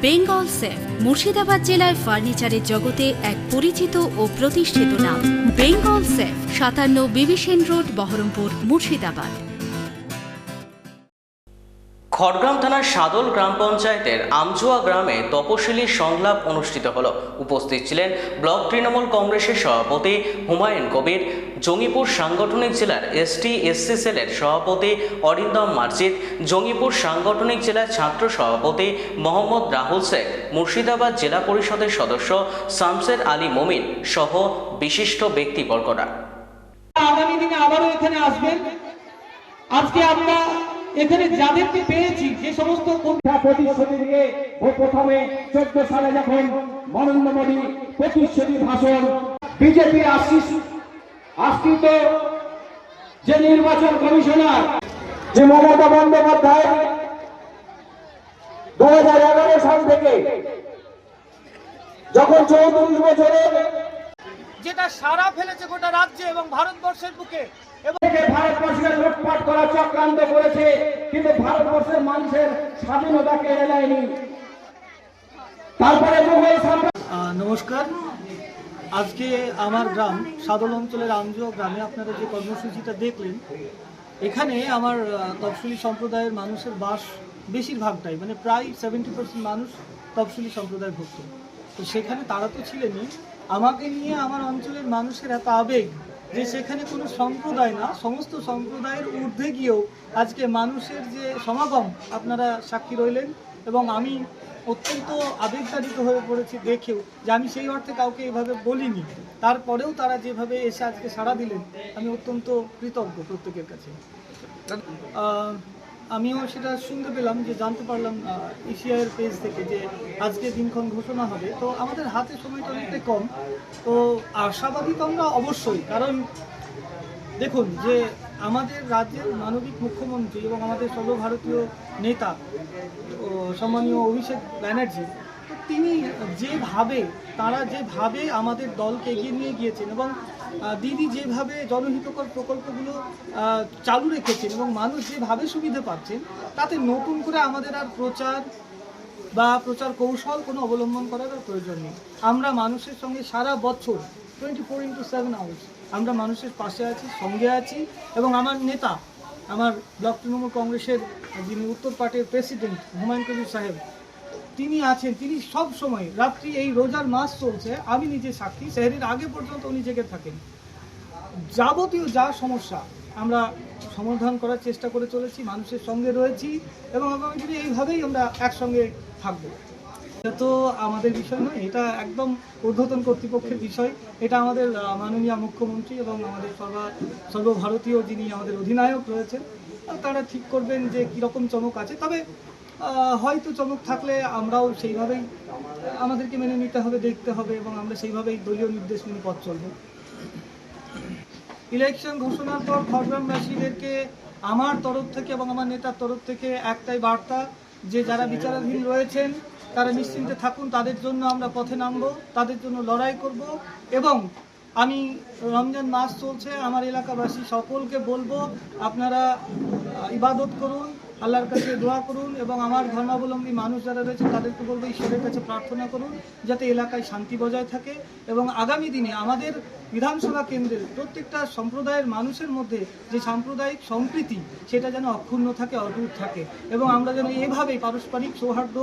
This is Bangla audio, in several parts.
বেঙ্গল সেফ মুর্শিদাবাদ জেলায় ফার্নিচারের জগতে এক পরিচিত ও প্রতিষ্ঠিত নাম। বেঙ্গল সেফ 57 বিবি সেন রোড, বহরমপুর, মুর্শিদাবাদ। খড়গ্রাম থানার সাদল গ্রাম পঞ্চায়েতের আমজুয়া গ্রামে তপশিলি সংলাপ অনুষ্ঠিত হলো। উপস্থিত ছিলেন ব্লক তৃণমূল কংগ্রেসের সভাপতি হুমায়ুন কবির, জঙ্গিপুর সাংগঠনিক জেলার ST/SC সেলের সভাপতি অরিন্দম মার্জিদ, জঙ্গিপুর সাংগঠনিক জেলার ছাত্র সভাপতি মোহাম্মদ রাহুল শেখ, মুর্শিদাবাদ জেলা পরিষদের সদস্য শামসের আলী মমিন সহ বিশিষ্ট ব্যক্তিবর্গরা। আগামী দিনে আবারও এখানে আসবেন। আজকে আমরা এখানে যাদেরকে পেয়েছি, যে সমস্ত প্রতিশ্রুতি দিয়ে প্রথমে 14 সালে যখন নরেন্দ্র মোদী প্রতিশ্রুতি ভাষণ, বিজেপি আশ্রিত যে নির্বাচন কমিশনার যে মমতা বন্দ্যোপাধ্যায় 2011 সাল থেকে যখন 34 বছরে যেটা সারা ফেলেছে গোটা রাজ্যে এবং ভারতবর্ষের বুকে, এবং ভারতবর্ষের লুটপাট করা চক্রান্ত করেছে, কিন্তু ভারতবর্ষের মানুষের স্বাধীনতা কেড়ে নেয়নি। তারপরে নমস্কার। আজকে আমার গ্রাম সাদল অঞ্চলের আমজুয়া গ্রামে আপনারা যে কর্মসূচিটা দেখলেন, এখানে আমার তফসিলি সম্প্রদায়ের মানুষের বাস বেশিরভাগটাই, মানে প্রায় 70% মানুষ তফসিলি সম্প্রদায়ভুক্ত। তো সেখানে তারা তো ছিলেনই, আমাকে নিয়ে আমার অঞ্চলের মানুষের এত আবেগ যে সেখানে কোনো সম্প্রদায় না, সমস্ত সম্প্রদায়ের ঊর্ধ্বে গিয়েও আজকে মানুষের যে সমাগম আপনারা সাক্ষী রইলেন, এবং আমি অত্যন্ত আবেগতাড়িত হয়ে পড়েছি দেখেও, যে আমি সেই অর্থে কাউকে এভাবে বলিনি, তারপরেও তারা যেভাবে এসে আজকে সাড়া দিলেন, আমি অত্যন্ত কৃতজ্ঞ প্রত্যেকের কাছে। আমিও সেটা শুনতে পেলাম, যে জানতে পারলাম এশিয়ার পেজ থেকে যে আজকে দিনক্ষণ ঘোষণা হবে। তো আমাদের হাতে সময়টা অনেকটাই কম, তো আশাবাদী তো আমরা অবশ্যই, কারণ দেখুন যে আমাদের রাজ্যের মানবিক মুখ্যমন্ত্রী এবং আমাদের সর্বভারতীয় নেতা সম্মানীয় অভিষেক ব্যানার্জি, তো তিনি তারা যেভাবে আমাদের দলকে এগিয়ে নিয়ে গিয়েছেন, এবং দিদি যেভাবে জনহিতকর প্রকল্পগুলো চালু রেখেছেন এবং মানুষ যেভাবে সুবিধা পাচ্ছেন, তাতে নতুন করে আমাদের আর প্রচার কৌশল কোনো অবলম্বন করার প্রয়োজন নেই। আমরা মানুষের সঙ্গে সারা বছর 24/7 আওয়ার্স আমরা মানুষের পাশে আছি, সঙ্গে আছি, এবং আমার নেতা, আমার ব্লক তৃণমূল কংগ্রেসের যিনি উত্তর পার্টির প্রেসিডেন্ট হুমায়ুন কবির সাহেব, তিনি আছেন। তিনি সব সময় রাত্রি, এই রোজার মাস চলছে, আমি নিজে সাক্ষী, সেহরির আগে পর্যন্ত উনি জেগে থাকেন। যাবতীয় যা সমস্যা আমরা সমাধান করার চেষ্টা করে চলেছি, মানুষের সঙ্গে রয়েছি, এবং আগামী দিনে এইভাবেই আমরা একসঙ্গে থাকবো। এটা তো আমাদের বিষয় নয়, এটা একদম ঊর্ধ্বতন কর্তৃপক্ষের বিষয়। এটা আমাদের মাননীয় মুখ্যমন্ত্রী এবং আমাদের সর্বভারতীয় যিনি আমাদের অধিনায়ক রয়েছেন, তারা ঠিক করবেন যে কীরকম চমক আছে। তবে হয়তো চমক থাকলে আমরাও সেইভাবেই আমাদেরকে মেনে নিতে হবে, দেখতে হবে, এবং আমরা সেইভাবেই দলীয় নির্দেশ মেনে পথ চলব। ইলেকশন ঘোষণার পর খড়গ্রামবাসীদেরকে আমার তরফ থেকে এবং আমার নেতার তরফ থেকে একটাই বার্তা, যে যারা বিচারাধীন রয়েছেন তারা নিশ্চিন্তে থাকুন, তাদের জন্য আমরা পথে নামব, তাদের জন্য লড়াই করব। এবং আমি রমজান মাস চলছে, আমার এলাকাবাসী সকলকে বলবো, আপনারা ইবাদত করুন, আল্লাহর কাছে দোয়া করুন, এবং আমার ধর্মাবলম্বী মানুষ যারা রয়েছে তাদেরকে বলবো ঈশ্বরের কাছে প্রার্থনা করুন যাতে এলাকায় শান্তি বজায় থাকে, এবং আগামী দিনে আমাদের বিধানসভা কেন্দ্রের প্রত্যেকটা সম্প্রদায়ের মানুষের মধ্যে যে সাম্প্রদায়িক সম্প্রীতি, সেটা যেন অক্ষুণ্ণ থাকে, অটুট থাকে, এবং আমরা যেন এভাবেই পারস্পরিক সৌহার্দ্য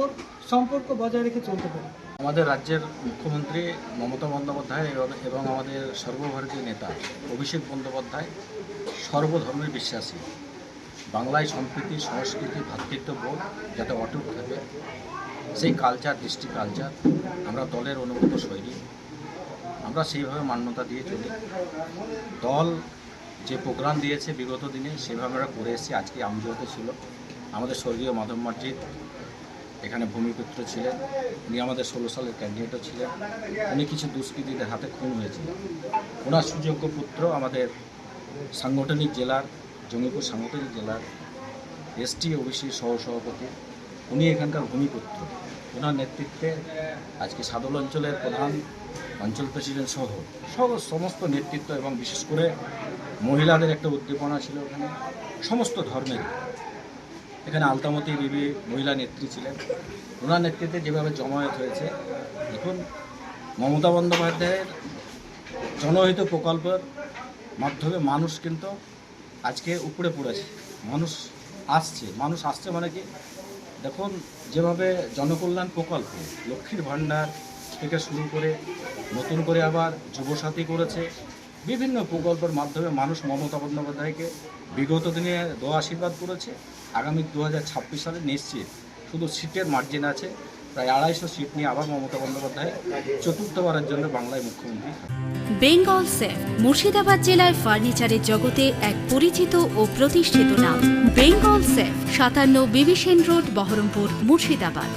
সম্পর্ক বজায় রেখে চলতে পারি। আমাদের রাজ্যের মুখ্যমন্ত্রী মমতা বন্দ্যোপাধ্যায় এবং আমাদের সর্বভারতীয় নেতা অভিষেক বন্দ্যোপাধ্যায় সর্বধর্মের বিশ্বাসী। বাংলায় সম্প্রীতি, সংস্কৃতি, ভ্রাতৃত্ববোধ যাতে অটুট থাকে, সেই কালচার, দৃষ্টি কালচার আমরা দলের অনুগত শৈলী, আমরা সেইভাবে মান্যতা দিয়ে চলি। দল যে প্রোগ্রাম দিয়েছে বিগত দিনে সেভাবে আমরা করে এসেছি। আজকে আমজুয়াতে ছিল আমাদের স্বর্গীয় মাধব মার্জিদ, এখানে ভূমিপুত্র ছিলেন, উনি আমাদের 16 সালের ক্যান্ডিডেটও ছিলেন। উনি কিছু দুষ্কৃতীদের হাতে খুন হয়েছিলেন। ওনার সুযোগ্য পুত্র আমাদের সাংগঠনিক জেলার, জঙ্গিপুর সাংগঠনিক জেলার ST/OBC সহসভাপতি, উনি এখানকার ভূমিপুত্র। ওনার নেতৃত্বে আজকে সাদল অঞ্চলের প্রধান, অঞ্চল প্রেসিডেন্ট সহ সমস্ত নেতৃত্ব, এবং বিশেষ করে মহিলাদের একটা উদ্দীপনা ছিল ওখানে, সমস্ত ধর্মের এখানে আলতামতি বিবি মহিলা নেত্রী ছিলেন। ওনার নেতৃত্বে যেভাবে জমায়েত হয়েছে, এখন মমতা বন্দ্যোপাধ্যায়ের জনহিত প্রকল্পের মাধ্যমে মানুষ কিন্তু আজকে উপরে পড়েছে। মানুষ আসছে মানে কি, দেখুন যেভাবে জনকল্যাণ প্রকল্প লক্ষ্মীর ভাণ্ডার থেকে শুরু করে নতুন করে আবার যুবসাথী করেছে, বিভিন্ন প্রকল্পের মাধ্যমে মানুষ মমতা বন্দ্যোপাধ্যায়কে বিগত দিনে দোয়া আশীর্বাদ করেছে। আগামী 2026 সালে নিশ্চিত শুধু সিটের মার্জিন আছে, প্রায় 250 সিট নিয়ে আবার মমতা বন্দ্যোপাধ্যায় চতুর্থবারের জন্য বাংলায় মুখ্যমন্ত্রী। বেঙ্গল সেফ মুর্শিদাবাদ জেলায় ফার্নিচারের জগতে এক পরিচিত ও প্রতিষ্ঠিত নাম। Bengal safe 57 বিবিসেন road, Baharampur, Murshidabad.